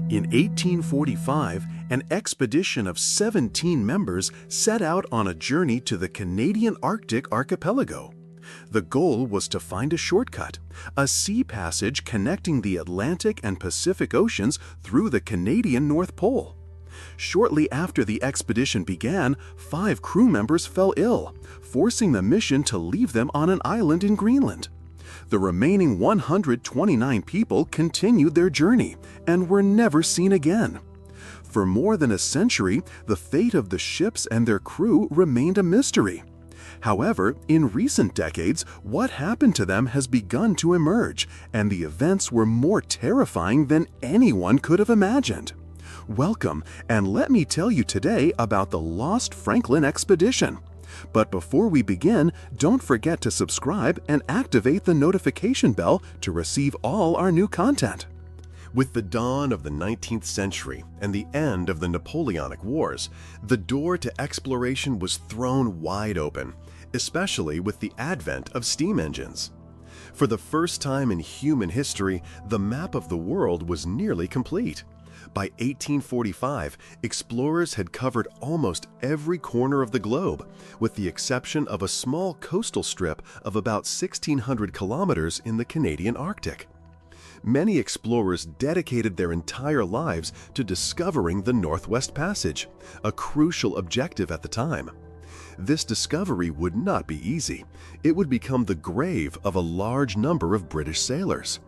In 1845, an expedition of 17 members set out on a journey to the Canadian Arctic archipelago. The goal was to find a shortcut, a sea passage connecting the Atlantic and Pacific Oceans through the Canadian North Pole. Shortly after the expedition began, 5 crew members fell ill, forcing the mission to leave them on an island in Greenland. The remaining 129 people continued their journey and were never seen again. For more than a century, the fate of the ships and their crew remained a mystery. However, in recent decades, what happened to them has begun to emerge, and the events were more terrifying than anyone could have imagined. Welcome, and let me tell you today about the Lost Franklin expedition. But before we begin, don't forget to subscribe and activate the notification bell to receive all our new content. With the dawn of the 19th century and the end of the Napoleonic Wars, the door to exploration was thrown wide open, especially with the advent of steam engines. For the first time in human history, the map of the world was nearly complete. By 1845, explorers had covered almost every corner of the globe, with the exception of a small coastal strip of about 1,600 kilometers in the Canadian Arctic. Many explorers dedicated their entire lives to discovering the Northwest Passage, a crucial objective at the time. This discovery would not be easy. It would become the grave of a large number of British sailors.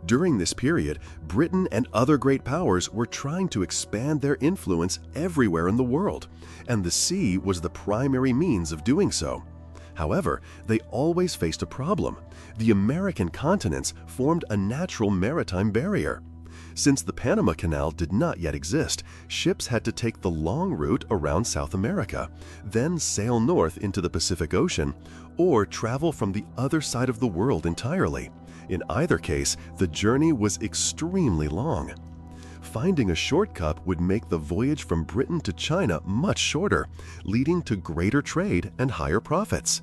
During this period, Britain and other great powers were trying to expand their influence everywhere in the world, and the sea was the primary means of doing so. However, they always faced a problem. The American continents formed a natural maritime barrier. Since the Panama Canal did not yet exist, ships had to take the long route around South America, then sail north into the Pacific Ocean, or travel from the other side of the world entirely. In either case, the journey was extremely long. Finding a shortcut would make the voyage from Britain to China much shorter, leading to greater trade and higher profits.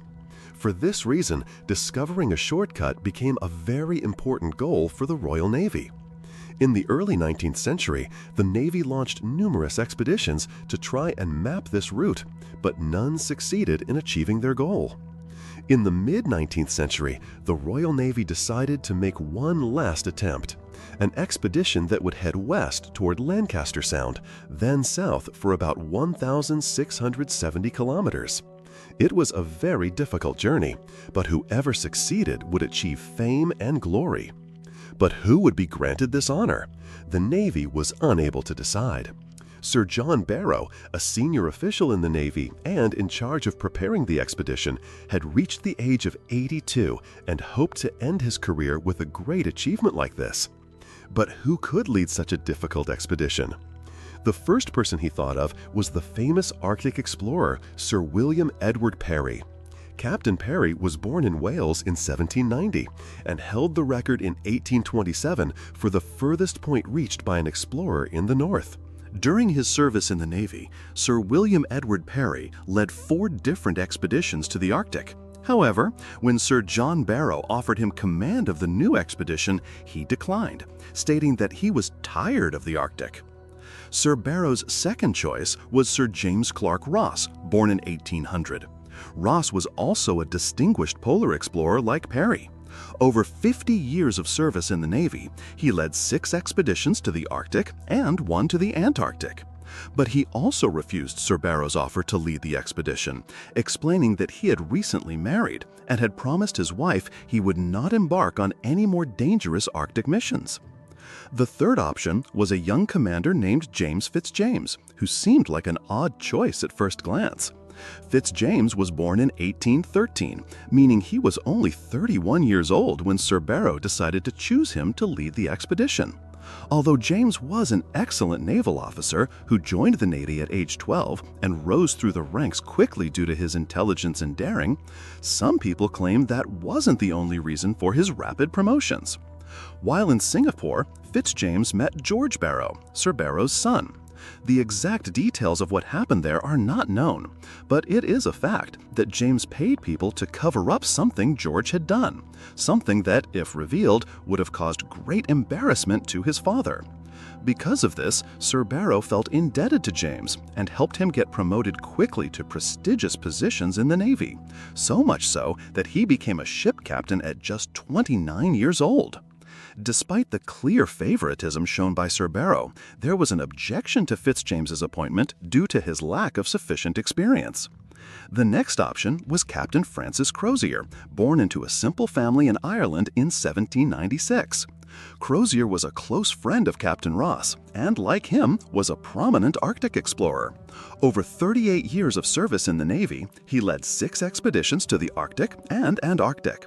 For this reason, discovering a shortcut became a very important goal for the Royal Navy. In the early 19th century, the Navy launched numerous expeditions to try and map this route, but none succeeded in achieving their goal. In the mid-19th century, the Royal Navy decided to make one last attempt, an expedition that would head west toward Lancaster Sound, then south for about 1,670 kilometers. It was a very difficult journey, but whoever succeeded would achieve fame and glory. But who would be granted this honor? The Navy was unable to decide. Sir John Barrow, a senior official in the Navy and in charge of preparing the expedition, had reached the age of 82 and hoped to end his career with a great achievement like this. But who could lead such a difficult expedition? The first person he thought of was the famous Arctic explorer, Sir William Edward Parry. Captain Parry was born in Wales in 1790 and held the record in 1827 for the furthest point reached by an explorer in the north. During his service in the Navy, Sir William Edward Parry led 4 different expeditions to the Arctic. However, when Sir John Barrow offered him command of the new expedition, he declined, stating that he was tired of the Arctic. Sir Barrow's second choice was Sir James Clark Ross, born in 1800. Ross was also a distinguished polar explorer like Parry. Over 50 years of service in the Navy, he led 6 expeditions to the Arctic and 1 to the Antarctic. But he also refused Sir Barrow's offer to lead the expedition, explaining that he had recently married and had promised his wife he would not embark on any more dangerous Arctic missions. The third option was a young commander named James Fitzjames, who seemed like an odd choice at first glance. Fitzjames was born in 1813, meaning he was only 31 years old when Sir Barrow decided to choose him to lead the expedition. Although James was an excellent naval officer who joined the Navy at age 12 and rose through the ranks quickly due to his intelligence and daring, some people claim that wasn't the only reason for his rapid promotions. While in Singapore, Fitzjames met George Barrow, Sir Barrow's son. The exact details of what happened there are not known, but it is a fact that James paid people to cover up something George had done, something that, if revealed, would have caused great embarrassment to his father. Because of this, Sir Barrow felt indebted to James and helped him get promoted quickly to prestigious positions in the Navy, so much so that he became a ship captain at just 29 years old. Despite the clear favoritism shown by Sir Barrow, there was an objection to Fitzjames's appointment due to his lack of sufficient experience. The next option was Captain Francis Crozier, born into a simple family in Ireland in 1796. Crozier was a close friend of Captain Ross and, like him, was a prominent Arctic explorer. Over 38 years of service in the Navy, he led 6 expeditions to the Arctic and Antarctic.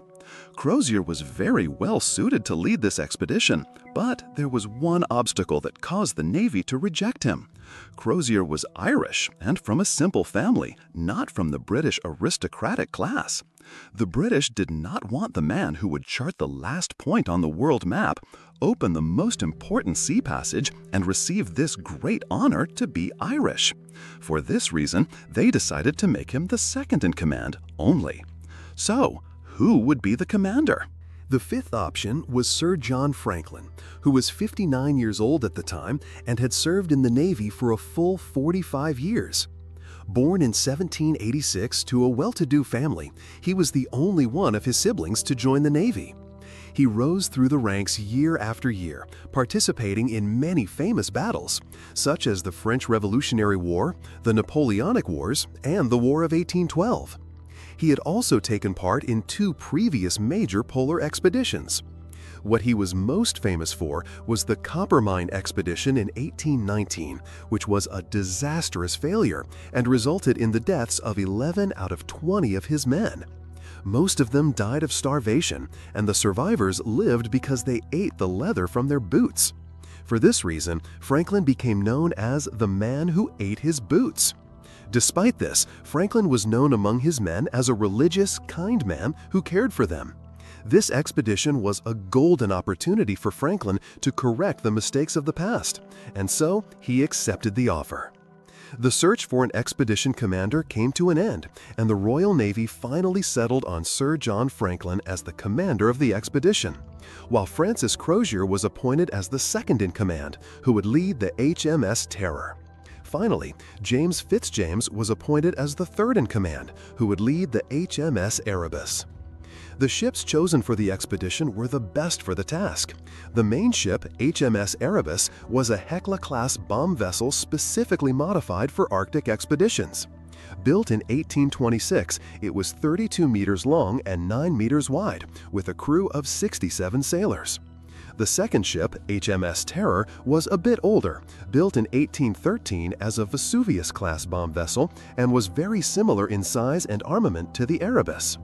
Crozier was very well suited to lead this expedition, but there was one obstacle that caused the Navy to reject him. Crozier was Irish and from a simple family, not from the British aristocratic class. The British did not want the man who would chart the last point on the world map, open the most important sea passage, and receive this great honor to be Irish. For this reason, they decided to make him the second in command only. So, who would be the commander? The fifth option was Sir John Franklin, who was 59 years old at the time and had served in the Navy for a full 45 years. Born in 1786 to a well-to-do family, he was the only one of his siblings to join the Navy. He rose through the ranks year after year, participating in many famous battles, such as the French Revolutionary War, the Napoleonic Wars, and the War of 1812. He had also taken part in 2 previous major polar expeditions. What he was most famous for was the Coppermine expedition in 1819, which was a disastrous failure and resulted in the deaths of 11 out of 20 of his men. Most of them died of starvation, and the survivors lived because they ate the leather from their boots. For this reason, Franklin became known as the man who ate his boots. Despite this, Franklin was known among his men as a religious, kind man who cared for them. This expedition was a golden opportunity for Franklin to correct the mistakes of the past, and so he accepted the offer. The search for an expedition commander came to an end, and the Royal Navy finally settled on Sir John Franklin as the commander of the expedition, while Francis Crozier was appointed as the second in command, who would lead the HMS Terror. Finally, James Fitzjames was appointed as the third in command, who would lead the HMS Erebus. The ships chosen for the expedition were the best for the task. The main ship, HMS Erebus, was a Hecla-class bomb vessel specifically modified for Arctic expeditions. Built in 1826, it was 32 meters long and 9 meters wide, with a crew of 67 sailors. The second ship, HMS Terror, was a bit older, built in 1813 as a Vesuvius-class bomb vessel, and was very similar in size and armament to the Erebus.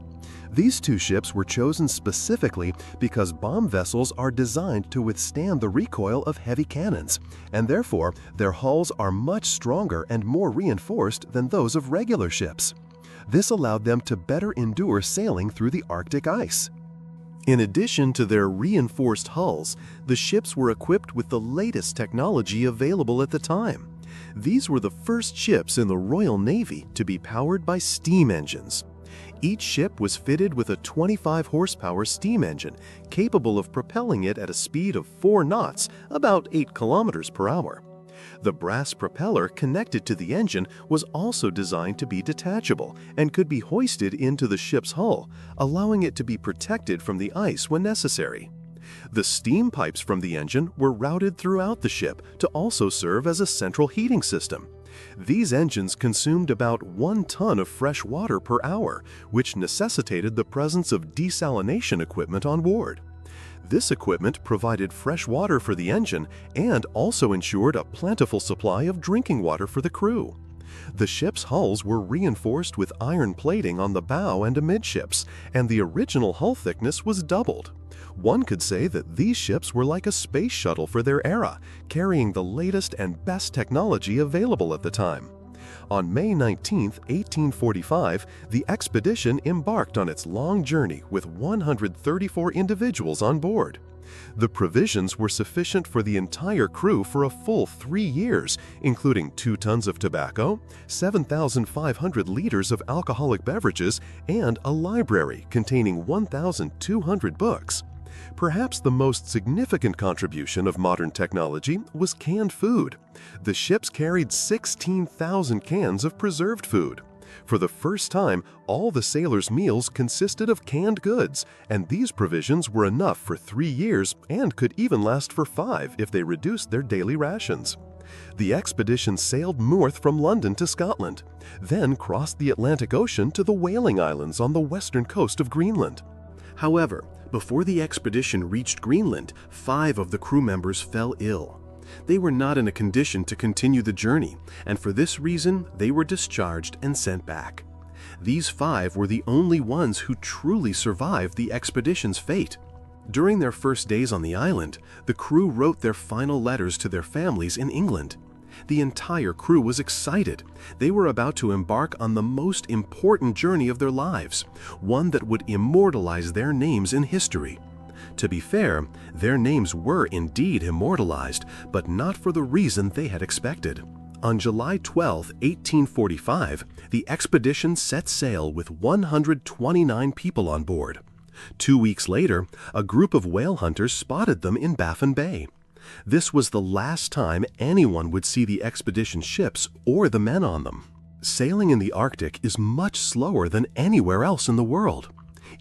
These 2 ships were chosen specifically because bomb vessels are designed to withstand the recoil of heavy cannons, and therefore their hulls are much stronger and more reinforced than those of regular ships. This allowed them to better endure sailing through the Arctic ice. In addition to their reinforced hulls, the ships were equipped with the latest technology available at the time. These were the first ships in the Royal Navy to be powered by steam engines. Each ship was fitted with a 25-horsepower steam engine capable of propelling it at a speed of 4 knots, about 8 kilometers per hour. The brass propeller connected to the engine was also designed to be detachable and could be hoisted into the ship's hull, allowing it to be protected from the ice when necessary. The steam pipes from the engine were routed throughout the ship to also serve as a central heating system. These engines consumed about 1 ton of fresh water per hour, which necessitated the presence of desalination equipment on board. This equipment provided fresh water for the engine and also ensured a plentiful supply of drinking water for the crew. The ship's hulls were reinforced with iron plating on the bow and amidships, and the original hull thickness was doubled. One could say that these ships were like a space shuttle for their era, carrying the latest and best technology available at the time. On May 19, 1845, the expedition embarked on its long journey with 134 individuals on board. The provisions were sufficient for the entire crew for a full 3 years, including 2 tons of tobacco, 7,500 liters of alcoholic beverages, and a library containing 1,200 books. Perhaps the most significant contribution of modern technology was canned food. The ships carried 16,000 cans of preserved food. For the first time, all the sailors' meals consisted of canned goods, and these provisions were enough for 3 years and could even last for 5 if they reduced their daily rations. The expedition sailed north from London to Scotland, then crossed the Atlantic Ocean to the Whaling Islands on the western coast of Greenland. However, before the expedition reached Greenland, 5 of the crew members fell ill. They were not in a condition to continue the journey, and for this reason, they were discharged and sent back. These 5 were the only ones who truly survived the expedition's fate. During their first days on the island, the crew wrote their final letters to their families in England. The entire crew was excited. They were about to embark on the most important journey of their lives, one that would immortalize their names in history. To be fair, their names were indeed immortalized, but not for the reason they had expected. On July 12, 1845, the expedition set sail with 129 people on board. 2 weeks later, a group of whale hunters spotted them in Baffin Bay. This was the last time anyone would see the expedition ships or the men on them. Sailing in the Arctic is much slower than anywhere else in the world.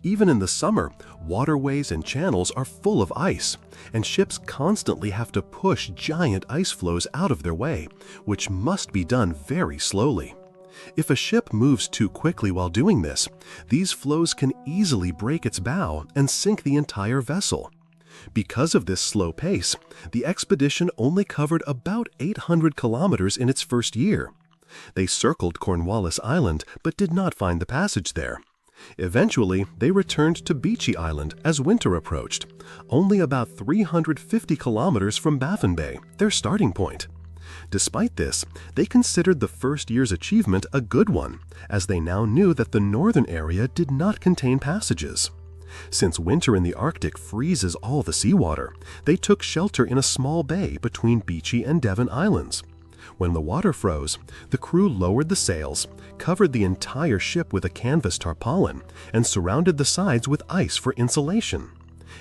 Even in the summer, waterways and channels are full of ice, and ships constantly have to push giant ice floes out of their way, which must be done very slowly. If a ship moves too quickly while doing this, these floes can easily break its bow and sink the entire vessel. Because of this slow pace, the expedition only covered about 800 kilometers in its first year. They circled Cornwallis Island but did not find the passage there. Eventually, they returned to Beechey Island as winter approached, only about 350 kilometers from Baffin Bay, their starting point. Despite this, they considered the first year's achievement a good one, as they now knew that the northern area did not contain passages. Since winter in the Arctic freezes all the seawater, they took shelter in a small bay between Beechey and Devon Islands. When the water froze, the crew lowered the sails, covered the entire ship with a canvas tarpaulin, and surrounded the sides with ice for insulation.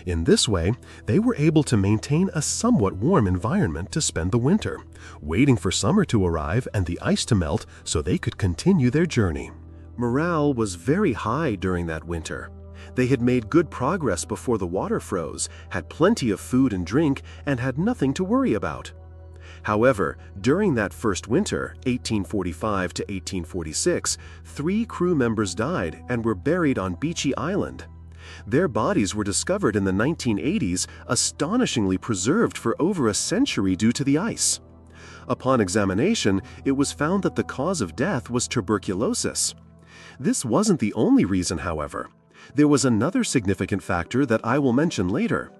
In this way, they were able to maintain a somewhat warm environment to spend the winter, waiting for summer to arrive and the ice to melt so they could continue their journey. Morale was very high during that winter. They had made good progress before the water froze, had plenty of food and drink, and had nothing to worry about. However, during that first winter, 1845 to 1846, 3 crew members died and were buried on Beechey Island. Their bodies were discovered in the 1980s, astonishingly preserved for over a century due to the ice. Upon examination, it was found that the cause of death was tuberculosis. This wasn't the only reason, however. There was another significant factor that I will mention later.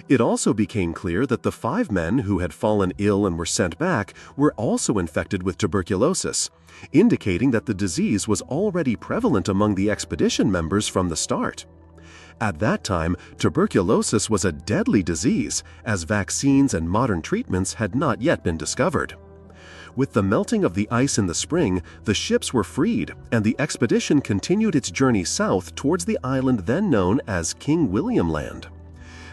It also became clear that the 5 men who had fallen ill and were sent back were also infected with tuberculosis, indicating that the disease was already prevalent among the expedition members from the start. At that time, tuberculosis was a deadly disease, as vaccines and modern treatments had not yet been discovered. With the melting of the ice in the spring, the ships were freed, and the expedition continued its journey south towards the island then known as King William Land.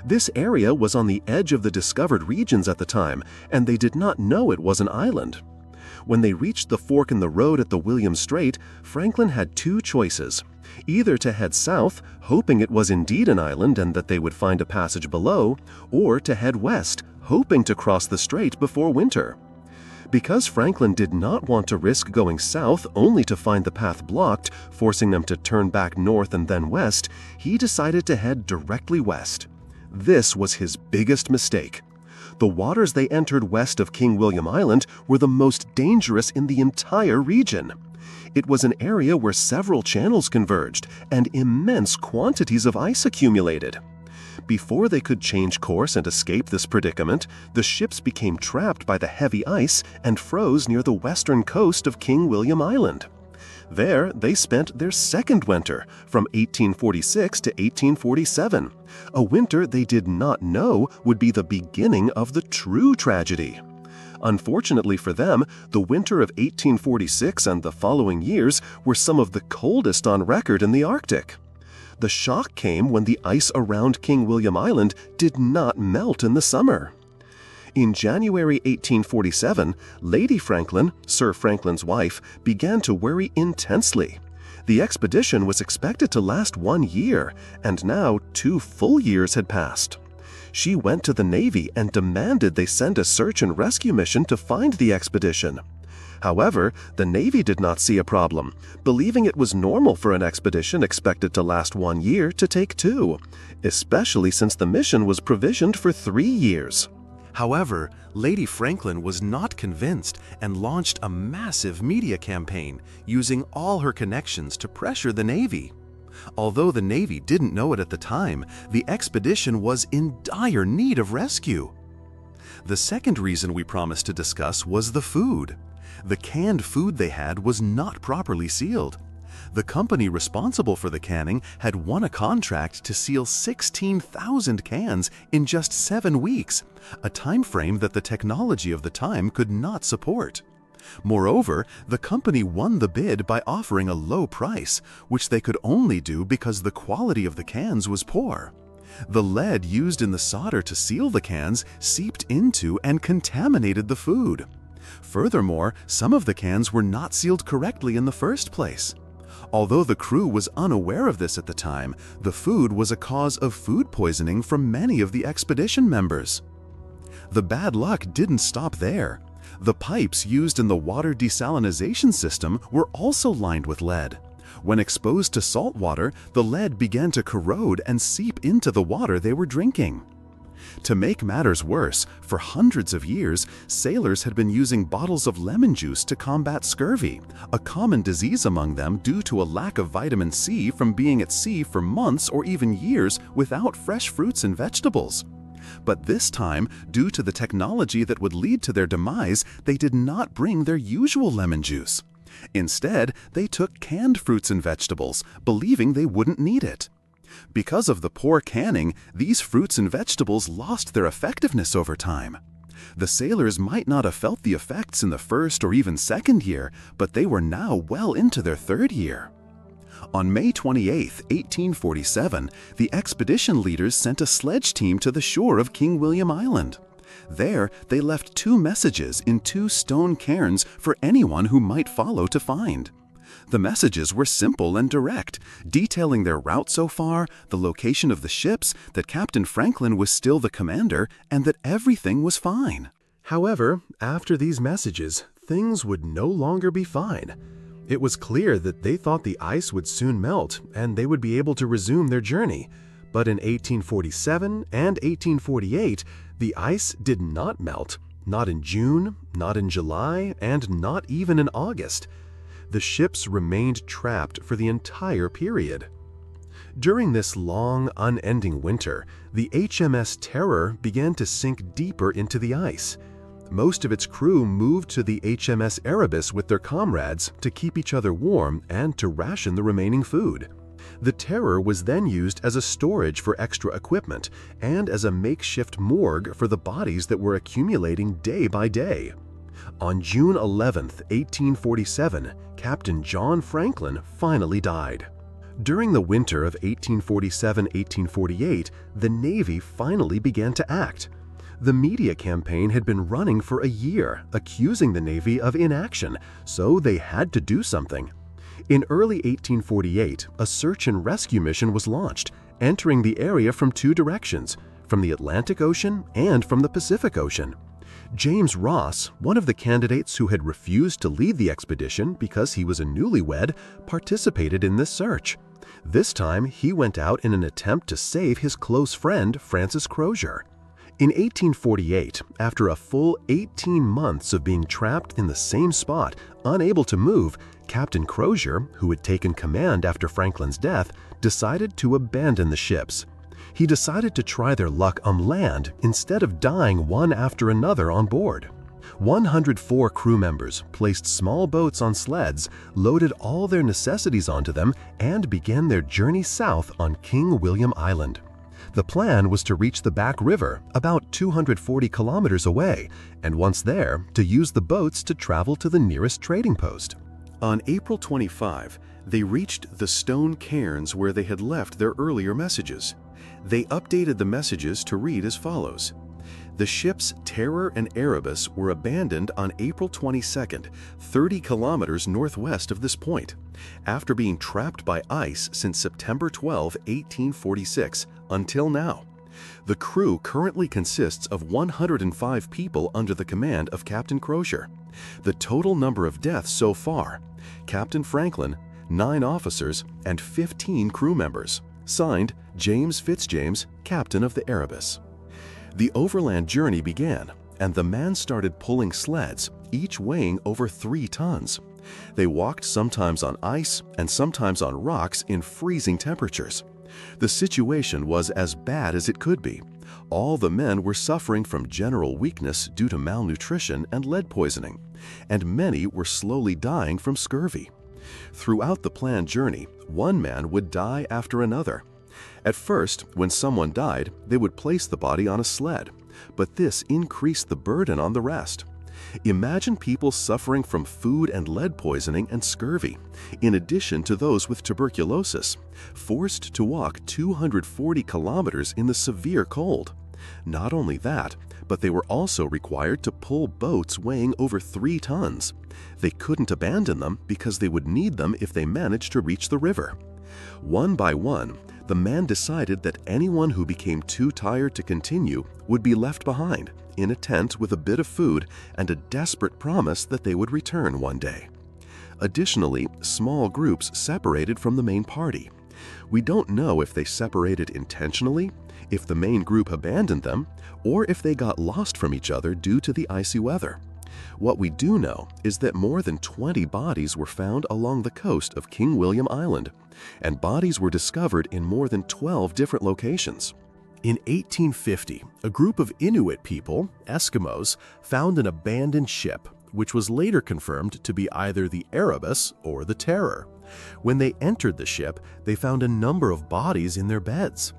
This area was on the edge of the discovered regions at the time, and they did not know it was an island. When they reached the fork in the road at the William Strait, Franklin had 2 choices: either to head south, hoping it was indeed an island and that they would find a passage below, or to head west, hoping to cross the strait before winter. Because Franklin did not want to risk going south only to find the path blocked, forcing them to turn back north and then west, he decided to head directly west. This was his biggest mistake. The waters they entered west of King William Island were the most dangerous in the entire region. It was an area where several channels converged and immense quantities of ice accumulated. Before they could change course and escape this predicament, the ships became trapped by the heavy ice and froze near the western coast of King William Island. There, they spent their second winter, from 1846 to 1847, a winter they did not know would be the beginning of the true tragedy. Unfortunately for them, the winter of 1846 and the following years were some of the coldest on record in the Arctic. The shock came when the ice around King William Island did not melt in the summer. In January 1847, Lady Franklin, Sir Franklin's wife, began to worry intensely. The expedition was expected to last 1 year, and now 2 full years had passed. She went to the Navy and demanded they send a search and rescue mission to find the expedition. However, the Navy did not see a problem, believing it was normal for an expedition expected to last 1 year to take 2, especially since the mission was provisioned for 3 years. However, Lady Franklin was not convinced and launched a massive media campaign using all her connections to pressure the Navy. Although the Navy didn't know it at the time, the expedition was in dire need of rescue. The second reason we promised to discuss was the food. The canned food they had was not properly sealed. The company responsible for the canning had won a contract to seal 16,000 cans in just 7 weeks, a time frame that the technology of the time could not support. Moreover, the company won the bid by offering a low price, which they could only do because the quality of the cans was poor. The lead used in the solder to seal the cans seeped into and contaminated the food. Furthermore, some of the cans were not sealed correctly in the first place. Although the crew was unaware of this at the time, the food was a cause of food poisoning for many of the expedition members. The bad luck didn't stop there. The pipes used in the water desalination system were also lined with lead. When exposed to salt water, the lead began to corrode and seep into the water they were drinking. To make matters worse, for hundreds of years, sailors had been using bottles of lemon juice to combat scurvy, a common disease among them due to a lack of vitamin C from being at sea for months or even years without fresh fruits and vegetables. But this time, due to the technology that would lead to their demise, they did not bring their usual lemon juice. Instead, they took canned fruits and vegetables, believing they wouldn't need it. Because of the poor canning, these fruits and vegetables lost their effectiveness over time. The sailors might not have felt the effects in the first or even second year, but they were now well into their 3rd year. On May 28, 1847, the expedition leaders sent a sledge team to the shore of King William Island. There, they left 2 messages in 2 stone cairns for anyone who might follow to find. The messages were simple and direct, detailing their route so far, the location of the ships, that Captain Franklin was still the commander, and that everything was fine. However, after these messages, things would no longer be fine. It was clear that they thought the ice would soon melt and they would be able to resume their journey. But in 1847 and 1848, the ice did not melt, not in June, not in July, and not even in August. The ships remained trapped for the entire period. During this long, unending winter, the HMS Terror began to sink deeper into the ice. Most of its crew moved to the HMS Erebus with their comrades to keep each other warm and to ration the remaining food. The Terror was then used as a storage for extra equipment and as a makeshift morgue for the bodies that were accumulating day by day. On June 11, 1847, Captain John Franklin finally died. During the winter of 1847-1848, the Navy finally began to act. The media campaign had been running for a year, accusing the Navy of inaction, so they had to do something. In early 1848, a search and rescue mission was launched, entering the area from 2 directions, from the Atlantic Ocean and from the Pacific Ocean. James Ross, one of the candidates who had refused to lead the expedition because he was a newlywed, participated in this search. This time, he went out in an attempt to save his close friend, Francis Crozier. In 1848, after a full 18 months of being trapped in the same spot, unable to move, Captain Crozier, who had taken command after Franklin's death, decided to abandon the ships. He decided to try their luck on land instead of dying one after another on board. 104 crew members placed small boats on sleds, loaded all their necessities onto them, and began their journey south on King William Island. The plan was to reach the Back River, about 240 kilometers away, and once there, to use the boats to travel to the nearest trading post. On April 25, They reached the stone cairns where they had left their earlier messages. They updated the messages to read as follows. The ships Terror and Erebus were abandoned on April 22nd, 30 kilometers northwest of this point, after being trapped by ice since September 12, 1846, until now. The crew currently consists of 105 people under the command of Captain Crozier. The total number of deaths so far: Captain Franklin, 9 officers, and 15 crew members. Signed, James Fitzjames, captain of the Erebus. The overland journey began, and the men started pulling sleds, each weighing over 3 tons. They walked sometimes on ice and sometimes on rocks in freezing temperatures. The situation was as bad as it could be. All the men were suffering from general weakness due to malnutrition and lead poisoning, and many were slowly dying from scurvy. Throughout the planned journey, one man would die after another. At first, when someone died, they would place the body on a sled, but this increased the burden on the rest. Imagine people suffering from food and lead poisoning and scurvy, in addition to those with tuberculosis, forced to walk 240 kilometers in the severe cold. Not only that, but they were also required to pull boats weighing over 3 tons. They couldn't abandon them because they would need them if they managed to reach the river. One by one, the men decided that anyone who became too tired to continue would be left behind, in a tent with a bit of food and a desperate promise that they would return one day. Additionally, small groups separated from the main party. We don't know if they separated intentionally, if the main group abandoned them, or if they got lost from each other due to the icy weather. What we do know is that more than 20 bodies were found along the coast of King William Island, and bodies were discovered in more than 12 different locations. In 1850, a group of Inuit people, Eskimos, found an abandoned ship, which was later confirmed to be either the Erebus or the Terror. When they entered the ship, they found a number of bodies in their beds.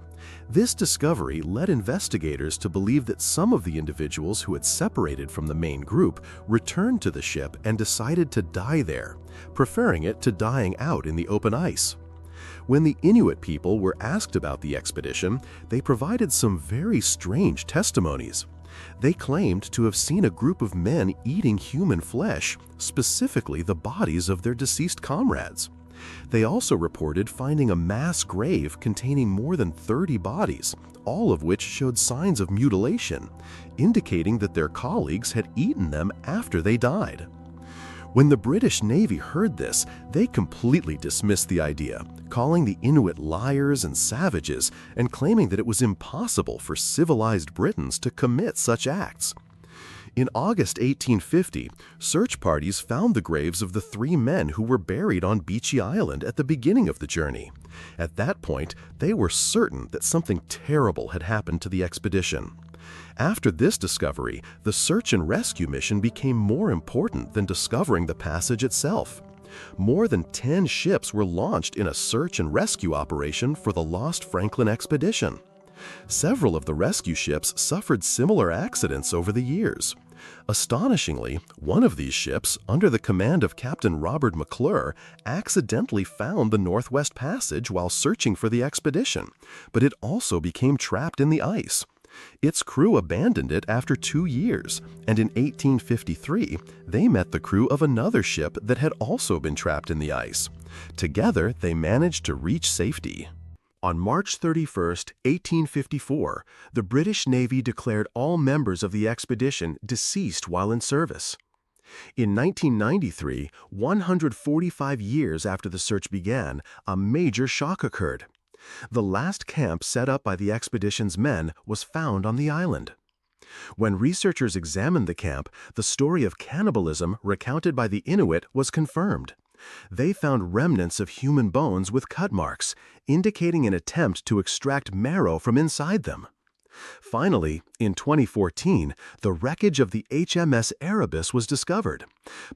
This discovery led investigators to believe that some of the individuals who had separated from the main group returned to the ship and decided to die there, preferring it to dying out in the open ice. When the Inuit people were asked about the expedition, they provided some very strange testimonies. They claimed to have seen a group of men eating human flesh, specifically the bodies of their deceased comrades. They also reported finding a mass grave containing more than 30 bodies, all of which showed signs of mutilation, indicating that their colleagues had eaten them after they died. When the British Navy heard this, they completely dismissed the idea, calling the Inuit liars and savages and claiming that it was impossible for civilized Britons to commit such acts. In August 1850, search parties found the graves of the 3 men who were buried on Beechey Island at the beginning of the journey. At that point, they were certain that something terrible had happened to the expedition. After this discovery, the search and rescue mission became more important than discovering the passage itself. More than 10 ships were launched in a search and rescue operation for the lost Franklin expedition. Several of the rescue ships suffered similar accidents over the years. Astonishingly, one of these ships, under the command of Captain Robert McClure, accidentally found the Northwest Passage while searching for the expedition, but it also became trapped in the ice. Its crew abandoned it after 2 years, and in 1853, they met the crew of another ship that had also been trapped in the ice. Together, they managed to reach safety. On March 31, 1854, the British Navy declared all members of the expedition deceased while in service. In 1993, 145 years after the search began, a major shock occurred. The last camp set up by the expedition's men was found on the island. When researchers examined the camp, the story of cannibalism recounted by the Inuit was confirmed. They found remnants of human bones with cut marks, indicating an attempt to extract marrow from inside them. Finally, in 2014, the wreckage of the HMS Erebus was discovered,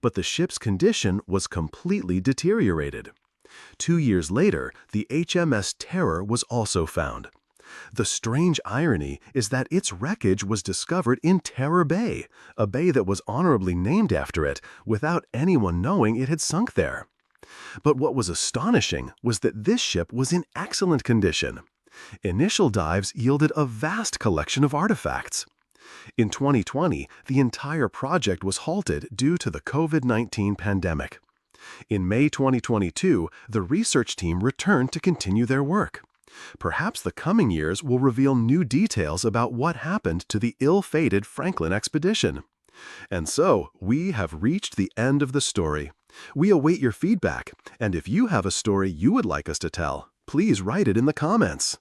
but the ship's condition was completely deteriorated. 2 years later, the HMS Terror was also found. The strange irony is that its wreckage was discovered in Terror Bay, a bay that was honorably named after it, without anyone knowing it had sunk there. But what was astonishing was that this ship was in excellent condition. Initial dives yielded a vast collection of artifacts. In 2020, the entire project was halted due to the COVID-19 pandemic. In May 2022, the research team returned to continue their work. Perhaps the coming years will reveal new details about what happened to the ill-fated Franklin expedition. And so, we have reached the end of the story. We await your feedback, and if you have a story you would like us to tell, please write it in the comments.